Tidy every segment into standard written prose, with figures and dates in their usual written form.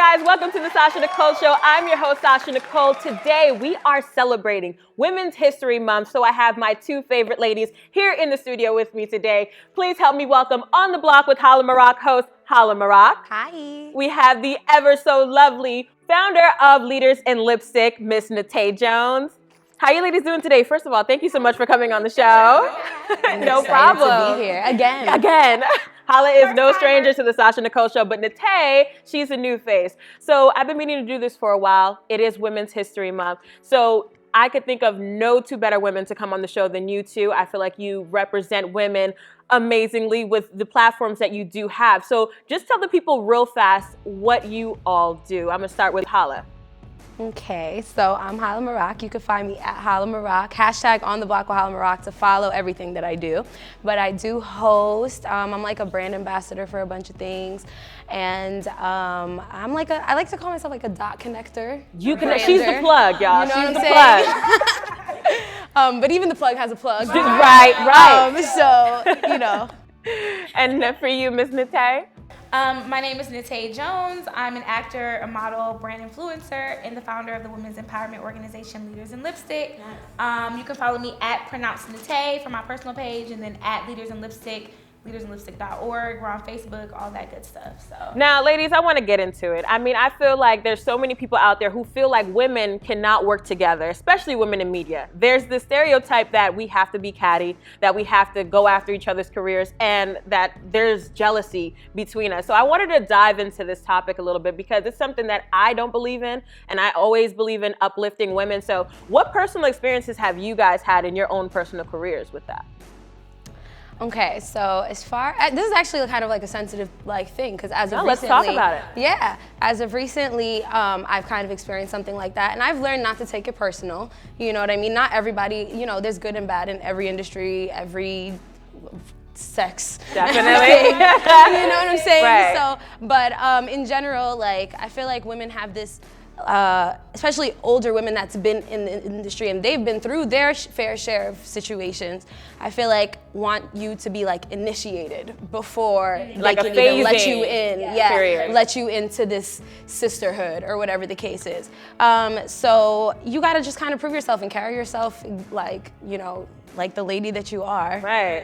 guys, welcome to the Sasha Nicole Show. I'm your host, Sasha Nicole. Today, we are celebrating Women's History Month, so I have my two favorite ladies here in the studio with me today. Please help me welcome On the Block with Hala Maroc host, Hala Maroc. Hi. We have the ever so lovely founder of Leaders in Lipstick, Miss Natay Jones. How you ladies doing today? First of all, thank you so much for coming on the show. No problem. To be here again. Hala is no stranger to the Sasha Nicole Show, but Natay, she's a new face. So I've been meaning to do this for a while. It is Women's History Month. So I could think of no two better women to come on the show than you two. I feel like you represent women amazingly with the platforms that you do have. So just tell the people real fast what you all do. I'm gonna start with Hala. Okay, so I'm Hala Maroc. You can find me at Hala Maroc, hashtag On the Block with Hala Maroc to follow everything that I do. But I do host, I'm like a brand ambassador for a bunch of things. And I like to call myself like a dot connector. She's the plug, y'all. You know She's what the plug. But even the plug has a plug. Right. So, you know. And for you, Miss Natay? My name is Natay Jones. I'm an actor, a model, brand influencer, and the founder of the women's empowerment organization Leaders in Lipstick. You can follow me at Pronounce Natay for my personal page, and then at Leaders in Lipstick, leadersinlipstick.org. We're on Facebook, all that good stuff. So now, ladies, I want to get into it. I mean, I feel like there's so many people out there who feel like women cannot work together, especially women in media. There's the stereotype that we have to be catty, that we have to go after each other's careers, and that there's jealousy between us. So I wanted to dive into this topic a little bit because it's something that I don't believe in, and I always believe in uplifting women. So what personal experiences have you guys had in your own personal careers with that? Okay, so this is actually kind of like a sensitive thing because as of recently, let's talk about it. Yeah, as of recently, I've kind of experienced something like that, and I've learned not to take it personal. You know what I mean? Not everybody, there's good and bad in every industry, every sex. Definitely. You know what I'm saying? Right. So, but in general, I feel like women have this. Especially older women that's been in the industry and they've been through their fair share of situations, I feel like want you to be initiated before like they a can even let phasing. you in. Period. Let you into this sisterhood or whatever the case is. So you gotta just kind of prove yourself and carry yourself like the lady that you are. Right.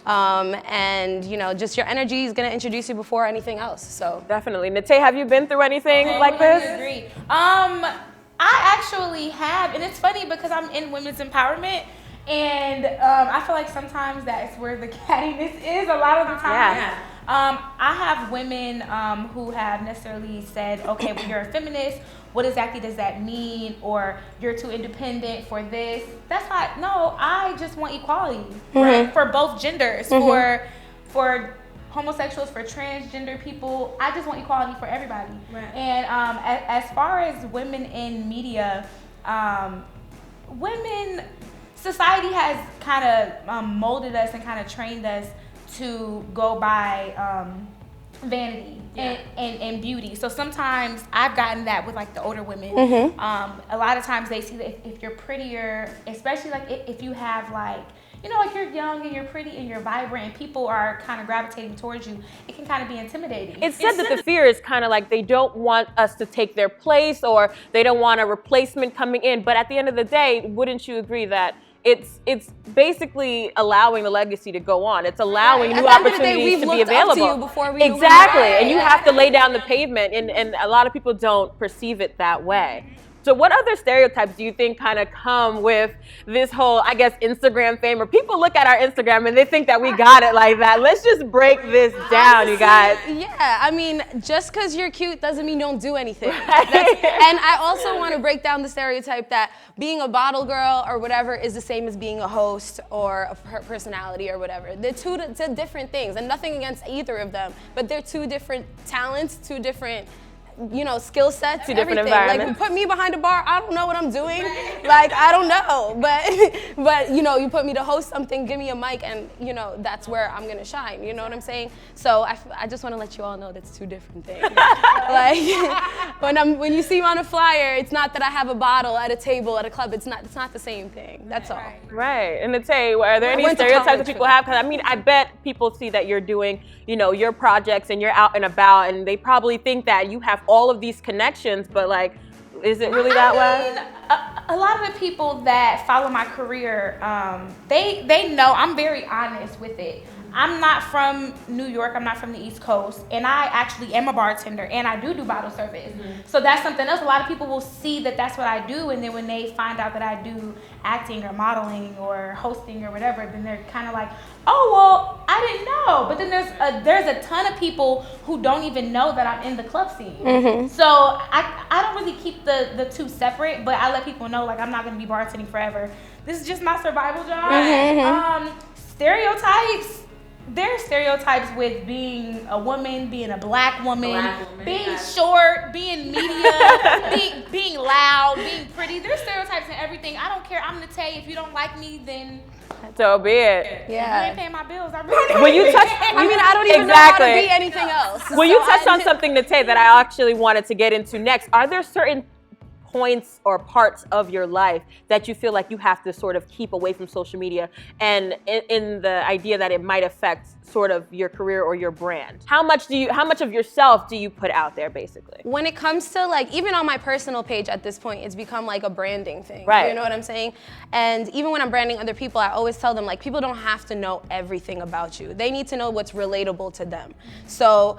And just your energy is gonna introduce you before anything else. So definitely. Natay, have you been through anything like this? I agree. I actually have, and it's funny because I'm in women's empowerment, and I feel like sometimes that's where the cattiness is a lot of the time. Yeah. I have women who have necessarily said, okay, well, you're a feminist. What exactly does that mean? Or you're too independent for this. That's not, no, I just want equality, right? For both genders, for homosexuals, for transgender people. I just want equality for everybody. Right. And as far as women in media, society has kind of molded us and kind of trained us to go by vanity and beauty. So sometimes I've gotten that with the older women. A lot of times they see that if you're prettier, especially if you have you're young and you're pretty and you're vibrant and people are kind of gravitating towards you, it can kind of be intimidating. It's said that the fear is kind of they don't want us to take their place or they don't want a replacement coming in. But at the end of the day, wouldn't you agree that it's basically allowing the legacy to go on. It's allowing new opportunities to be available. To you before we exactly, and you have to lay down the pavement, and a lot of people don't perceive it that way. So what other stereotypes do you think kind of come with this whole, I guess, Instagram fame? Or people look at our Instagram and they think that we got it like that. Let's just break this down, you guys. Yeah, I mean, just because you're cute doesn't mean you don't do anything. And I also want to break down the stereotype that being a bottle girl or whatever is the same as being a host or a personality or whatever. They're two different things, and nothing against either of them, but they're two different talents, two different skill sets, two different everything. environments. Put me behind a bar, I don't know what I'm doing. I don't know, but you put me to host something, give me a mic, and that's where I'm gonna shine. You know what I'm saying? So I just want to let you all know that's two different things. When you see me on a flyer, it's not that I have a bottle at a table at a club. It's not the same thing. That's all. Right. And Natay, are there any stereotypes that people have? Because I bet people see that you're doing your projects and you're out and about, and they probably think that you have all of these connections, but like, is it really that way? A lot of the people that follow my career, they know I'm very honest with it. I'm not from New York, I'm not from the East Coast, and I actually am a bartender, and I do bottle service. So that's something else. A lot of people will see that that's what I do, and then when they find out that I do acting or modeling or hosting or whatever, then they're kind of like, oh, well, I didn't know. But then there's a ton of people who don't even know that I'm in the club scene. So I don't really keep the two separate, but I let people know, like, I'm not going to be bartending forever. This is just my survival job. Stereotypes. There are stereotypes with being a woman, being a black woman, being short, being media, being loud, being pretty. There's stereotypes in everything. I don't care. I'm gonna tell you, if you don't like me, then so be it. Yeah. You ain't paying my bills. I really When you touch, I mean, I don't even know how to be anything else. Well, you touched on something, Nate, that I actually wanted to get into next. Are there certain points or parts of your life that you feel like you have to sort of keep away from social media, and in the idea that it might affect sort of your career or your brand? How much of yourself do you put out there, basically? When it comes to, like, even on my personal page at this point, it's become like a branding thing. Right. You know what I'm saying? And even when I'm branding other people, I always tell them, like, people don't have to know everything about you. They need to know what's relatable to them. So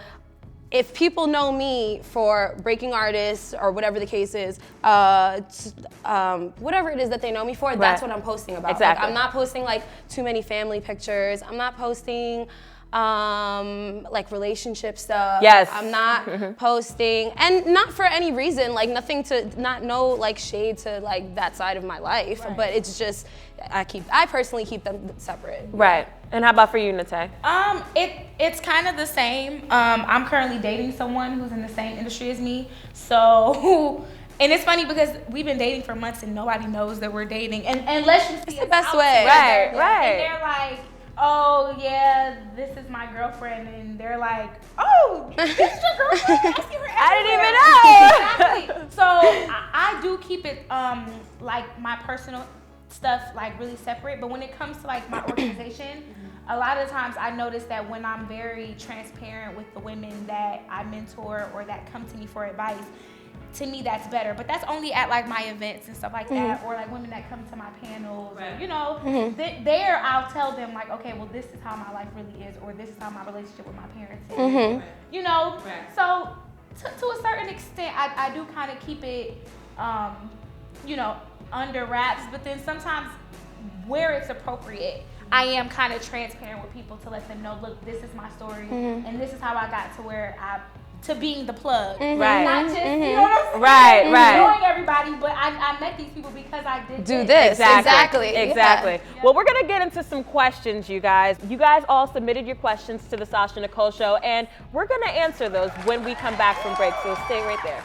if people know me for breaking artists or whatever the case is, whatever it is that they know me for, that's what I'm posting about. Exactly. Like, I'm not posting like too many family pictures. I'm not posting like relationship stuff. Yes. I'm not posting, and not for any reason, like nothing to, not no like shade to like that side of my life, but it's just, I personally keep them separate. Right. And how about for you, Nate? It's kind of the same. I'm currently dating someone who's in the same industry as me. So, and it's funny because we've been dating for months and nobody knows that we're dating. And unless you see it's the best way. Right. And they're like, oh yeah, this is my girlfriend, and they're like, oh, this is your girlfriend? I see her everywhere. I didn't even know. Exactly. So I do keep it like my personal stuff like really separate, but when it comes to like my organization, a lot of times I notice that when I'm very transparent with the women that I mentor or that come to me for advice, to me that's better. But that's only at like my events and stuff like that, or like women that come to my panels, or, you know, there I'll tell them like, okay, well, this is how my life really is, or this is how my relationship with my parents is, you know. So to a certain extent, I do kind of keep it, you know, under wraps, but then sometimes where it's appropriate, I am kind of transparent with people to let them know, look, this is my story, and this is how I got to where to being the plug. Right. Not just, you know what I'm saying? Right. Knowing everybody, but I met these people because I did Do this. Exactly. Yeah. Well, we're gonna get into some questions, you guys. You guys all submitted your questions to the Sasha Nicole Show, and we're gonna answer those when we come back from break, so stay right there.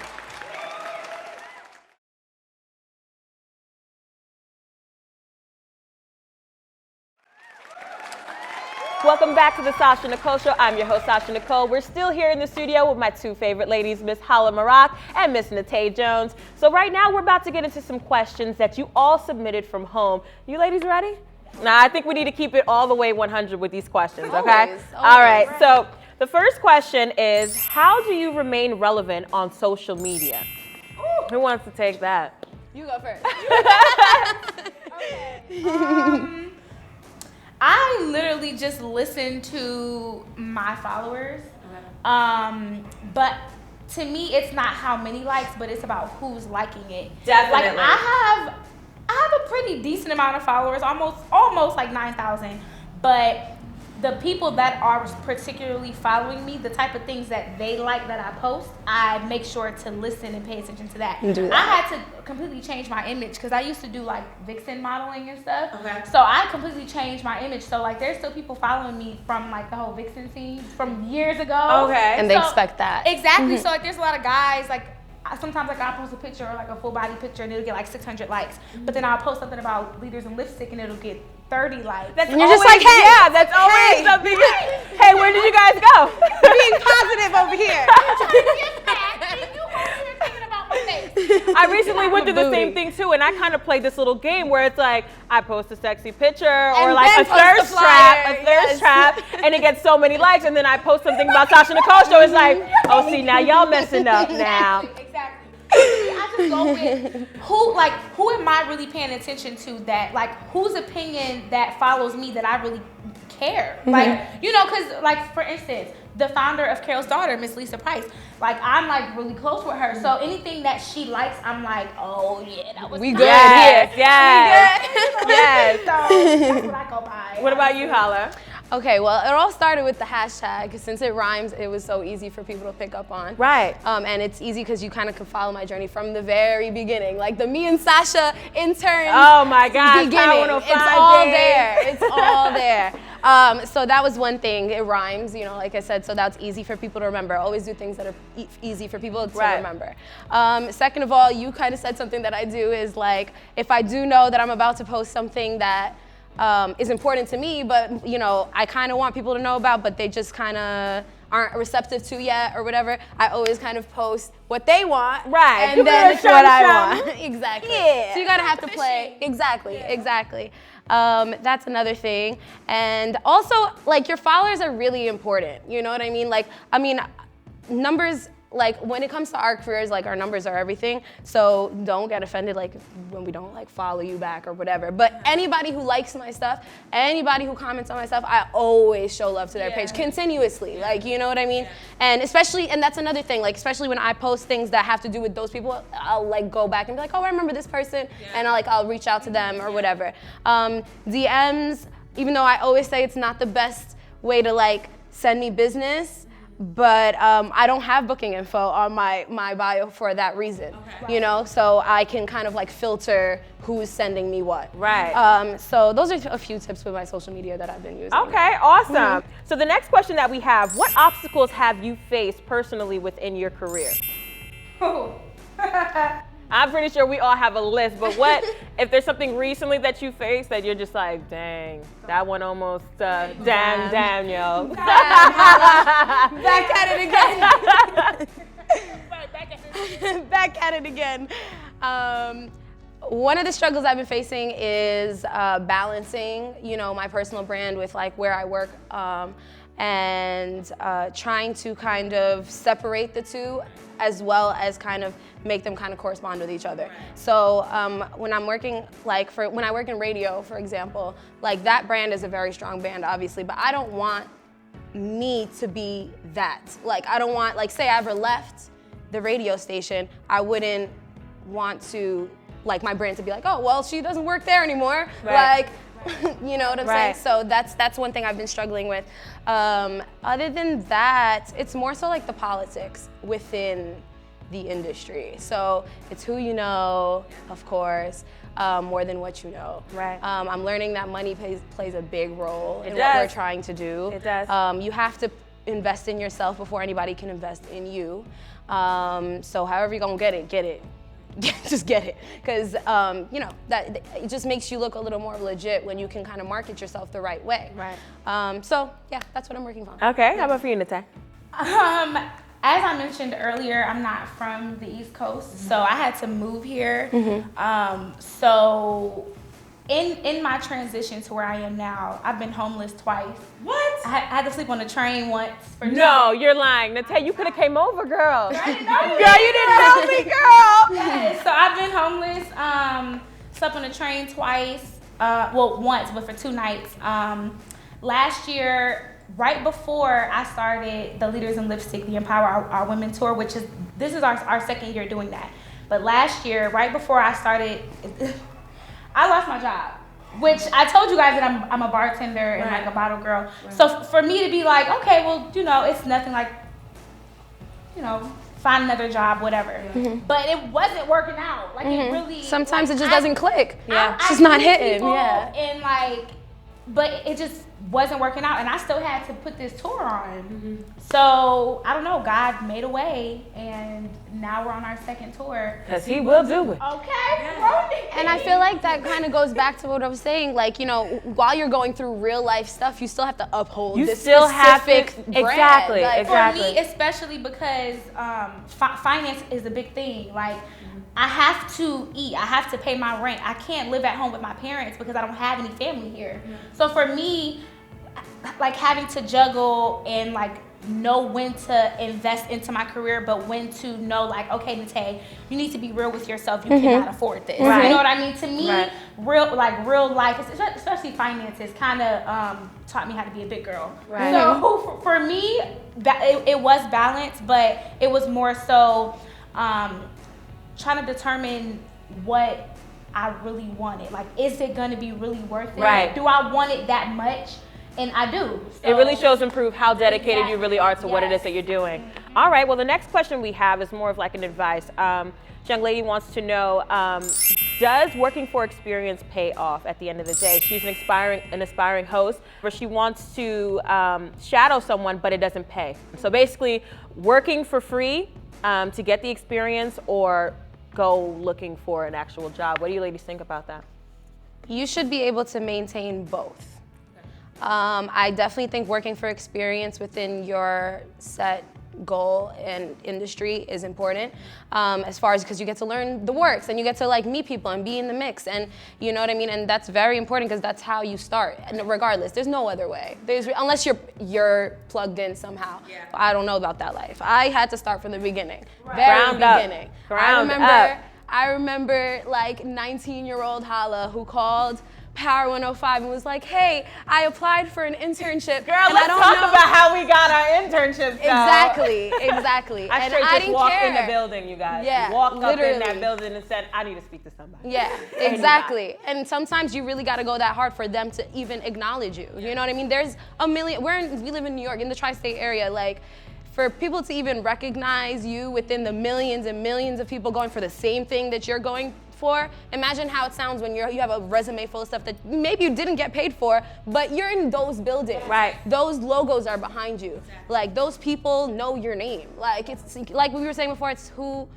Welcome back to the Sasha Nicole Show. I'm your host, Sasha Nicole. We're still here in the studio with my two favorite ladies, Miss Hala Maroc and Miss Nate Jones. So right now, we're about to get into some questions that you all submitted from home. You ladies ready? Nah, I think we need to keep it all the way 100 with these questions, okay? Always. All right, so the first question is, how do you remain relevant on social media? Ooh. Who wants to take that? You go first. Okay. I literally just listen to my followers. But to me, it's not how many likes, but it's about who's liking it. Definitely. Like I have a pretty decent amount of followers, almost like 9,000. But the people that are particularly following me, the type of things that they like that I post, I make sure to listen and pay attention to that. Do that. I had to completely change my image because I used to do like vixen modeling and stuff. Okay. So I completely changed my image. So like there's still people following me from like the whole vixen scene from years ago. Okay. And they expect that. Exactly. So like there's a lot of guys like, sometimes like I'll post a picture or like a full body picture and it'll get like 600 likes. But then I'll post something about leaders in lipstick and it'll get 30 likes. That's And you're just like, hey, yeah, that's always something. Hey, where did you guys go? being positive over here. You over here thinking about my face. I recently went through the same thing too, and I kind of played this little game where it's like I post a sexy picture or And like then a post thirst trap, and it gets so many likes, and then I post something about Sasha Nicole show. It's like, oh, see, now y'all messing up now. Exactly. I just go with who am I really paying attention to that, like, whose opinion that follows me that I really care. Like, you know, because, like, for instance, the founder of Carol's Daughter, Miss Lisa Price, like, I'm, like, really close with her. So anything that she likes, I'm like, oh, yeah, that was we nice. good Yes, here. yes. So that's what I go by. What about you, Hala? Okay, well, it all started with the hashtag. Since it rhymes, it was so easy for people to pick up on. Right. And it's easy because you kind of can follow my journey from the very beginning. Like the me and Sasha intern. Oh my gosh, beginning. Power It's 105 all days. there. It's all there. So that was one thing. It rhymes, you know, like I said, so that's easy for people to remember. Always do things that are easy for people to remember. Second of all, you kind of said something that I do is like, if I do know that I'm about to post something that is important to me, but you know, I kind of want people to know about, but they just kind of aren't receptive to yet or whatever. I always kind of post what they want, Right. And then it's what I want. Exactly. Yeah. So you gotta have to play. Exactly. That's another thing, and also like your followers are really important. You know what I mean? Like, I mean, numbers. Like when it comes to our careers, like our numbers are everything. So don't get offended like when we don't like follow you back or whatever. But anybody who likes my stuff, anybody who comments on my stuff, I always show love to their page continuously. Like, you know what I mean? And especially, and that's another thing, like especially when I post things that have to do with those people, I'll like go back and be like, oh, I remember this person, and I'll reach out to them or whatever. DMs, even though I always say it's not the best way to like send me business, but I don't have booking info on my bio for that reason, you know? So I can kind of like filter who's sending me what. Right. So those are a few tips with my social media that I've been using. Okay, awesome. So the next question that we have, what obstacles have you faced personally within your career? Oh. I'm pretty sure we all have a list, but what, if there's something recently that you faced that you're just like, dang, that one almost, damn, yo. Back at it again. Back at it again. One of the struggles I've been facing is balancing, you know, my personal brand with like where I work, and trying to kind of separate the two, as well as kind of make them kind of correspond with each other. So when I'm working, like when I work in radio, for example, like that brand is a very strong brand, obviously, but I don't want me to be that. Like I don't want, like say I ever left the radio station, I wouldn't want to, like my brand to be like, oh, well, she doesn't work there anymore. Right. Like, you know what I'm saying? So that's one thing I've been struggling with. Other than that, it's more so like the politics within the industry. So it's who you know, of course, more than what you know. Right. I'm learning that money plays a big role in It what we're does. trying to do. It does. You have to invest in yourself before anybody can invest in you. So however you're gonna get it. Just get it, because you know that it just makes you look a little more legit when you can kind of market yourself the right way. Right. So yeah, that's what I'm working on. Okay, how about for you, Nate? As I mentioned earlier, I'm not from the East Coast, so I had to move here. So in my transition to where I am now, I've been homeless twice. What? I had to sleep on a train once. For No, you're lying. Nate, you could have came over, girl. I didn't know you. Girl, you didn't know me, girl. Yes, so I've been homeless, slept on a train twice, well, once, but for 2 nights. Last year, right before I started the Leaders in Lipstick, the Empower Our Women Tour, this is our second year doing that. But last year, right before I started, I lost my job, which I told you guys that I'm a bartender and like a bottle girl. So for me to be like, okay, well, you know, it's nothing like, you know, find another job, whatever. But it wasn't working out. Like it really. Sometimes like, it just doesn't click. I It's just not knew hitting. people Yeah. And like, but it just wasn't working out, and I still had to put this tour on. So I don't know. God made a way, and now we're on our second tour. Because he will do it. Okay. And I feel like that kind of goes back to what I was saying. Like, you know, while you're going through real life stuff, you still have to uphold You this still have to- specific brand. exactly, Like, exactly. For me, especially because finance is a big thing. Like, I have to eat. I have to pay my rent. I can't live at home with my parents because I don't have any family here. So for me, like having to juggle and like know when to invest into my career, but when to know like, okay, Nate, you need to be real with yourself. You cannot afford this. Right. You know what I mean? To me, Right. real life, especially finances, kind of taught me how to be a big girl. Right. So for me, it was balanced, but it was more so trying to determine what I really wanted. Like, is it gonna be really worth it? Right. Do I want it that much? And I do. So, it really shows and proves how dedicated Exactly. you really are to what it is Yes. that you're doing. All right, well, the next question we have is more of like an advice. This young lady wants to know, does working for experience pay off at the end of the day? She's an aspiring host, but she wants to shadow someone, but it doesn't pay. So basically, working for free to get the experience or go looking for an actual job. What do you ladies think about that? You should be able to maintain both. I definitely think working for experience within your set goal and industry is important, as far as because you get to learn the works and you get to like meet people and be in the mix, and you know what I mean, and that's very important because that's how you start. And regardless, there's no other way. Unless you're plugged in somehow. Yeah. I don't know about that life. I had to start from the beginning, very beginning. I remember like 19-year-old Hala who called Power 105 and was like, hey, I applied for an internship. Girl, and let's talk about how we got our internships though. Exactly. I and straight I just didn't walked care. in the building, you guys. Yeah, Walked up in literally. that building and said, I need to speak to somebody. Yeah, exactly. And sometimes you really got to go that hard for them to even acknowledge you. You know what I mean? There's a million, we live in New York, in the tri-state area, like, for people to even recognize you within the millions and millions of people going for the same thing that you're going for, imagine how it sounds when you have a resume full of stuff that maybe you didn't get paid for, but you're in those buildings. Right. Those logos are behind you. Like, those people know your name. Like, it's like we were saying before, it's who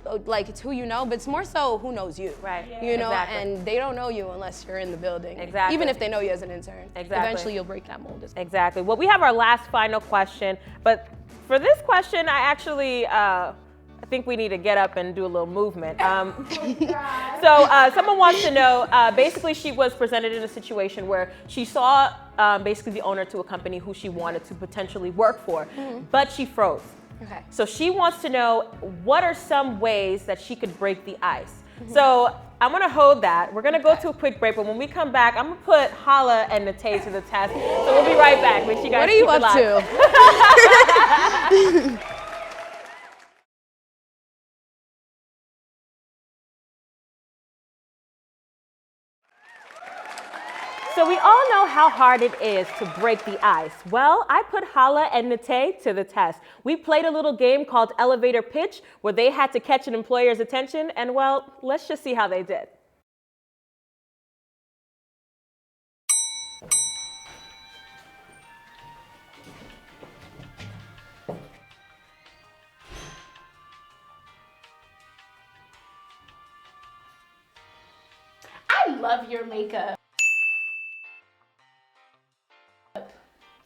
you know, but it's more so who knows you. Right. You know, Exactly. and they don't know you unless you're in the building. Exactly. Even if they know you as an intern. Exactly. Eventually you'll break that mold. Exactly. Well, we have our last final question, but for this question, I actually, I think we need to get up and do a little movement. So someone wants to know, basically she was presented in a situation where she saw basically the owner to a company who she wanted to potentially work for, but she froze. Okay. So she wants to know, what are some ways that she could break the ice? So I'm gonna hold that. We're gonna go to a quick break, but when we come back, I'm gonna put Hala and Nate to the test. So we'll be right back. Make sure you guys What are you keep it up live. to? So we all know how hard it is to break the ice. Well, I put Hala and Nate to the test. We played a little game called Elevator Pitch, where they had to catch an employer's attention, and well, let's just see how they did. I love your makeup.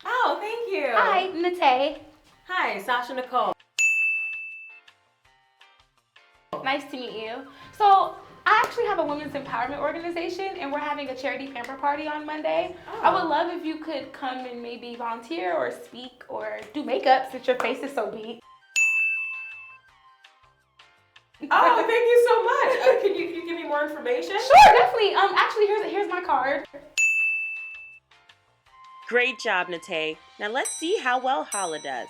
Oh, thank you. Hi, Nate. Hi, Sasha Nicole. Nice to meet you. So I actually have a women's empowerment organization, and we're having a charity pamper party on Monday. I would love if you could come and maybe volunteer or speak or do makeup since your face is so big. Oh, thank you so much. Can you give me more information? Sure, definitely. Actually, here's my card. Great job, Nate. Now let's see how well Hala does.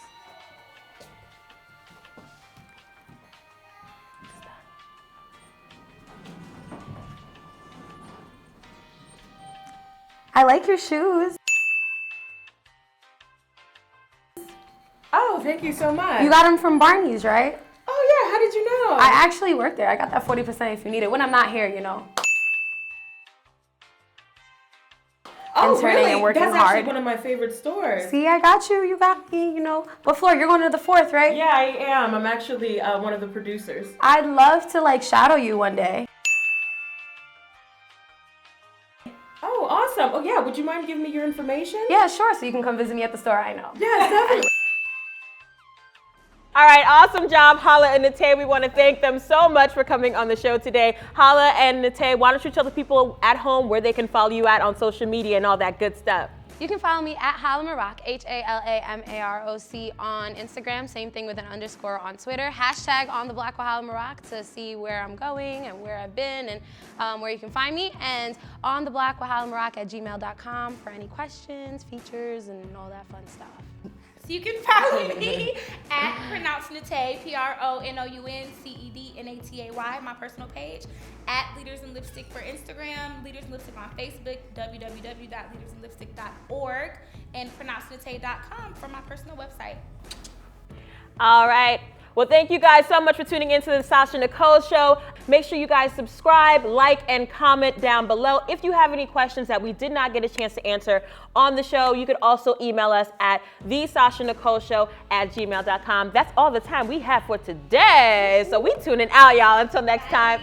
I like your shoes. Oh, thank you so much. You got them from Barney's, right? Oh yeah, how did you know? I actually work there. I got that 40% if you need it when I'm not here, you know. Oh, interning really? and working That's hard. actually one of my favorite stores. See, I got you. You got me, you know. But Flor, you're going to the 4th, right? Yeah, I am. I'm actually one of the producers. I'd love to like shadow you one day. Oh, awesome. Oh yeah, would you mind giving me your information? Yeah, sure. So you can come visit me at the store. I know. Yeah, definitely. All right, awesome job, Hala and Nate. We want to thank them so much for coming on the show today. Hala and Nate, why don't you tell the people at home where they can follow you at on social media and all that good stuff? You can follow me at Hala Maroc, HALAMAROC on Instagram. Same thing with an underscore on Twitter. Hashtag on the block with Hala Maroc to see where I'm going and where I've been and where you can find me. And on the block with Hala Maroc at gmail.com for any questions, features, and all that fun stuff. So you can follow me at Pronounce Nate, PRONOUNCEDNATAY, my personal page, at Leaders in Lipstick for Instagram, Leaders in Lipstick on Facebook, www.leadersinlipstick.org, and pronouncenote.com for my personal website. All right. Well, thank you guys so much for tuning into the Sasha Nicole Show. Make sure you guys subscribe, like, and comment down below. If you have any questions that we did not get a chance to answer on the show, you could also email us at thesashanicoleshow@gmail.com. That's all the time we have for today. So we tuning out, y'all. Until next time.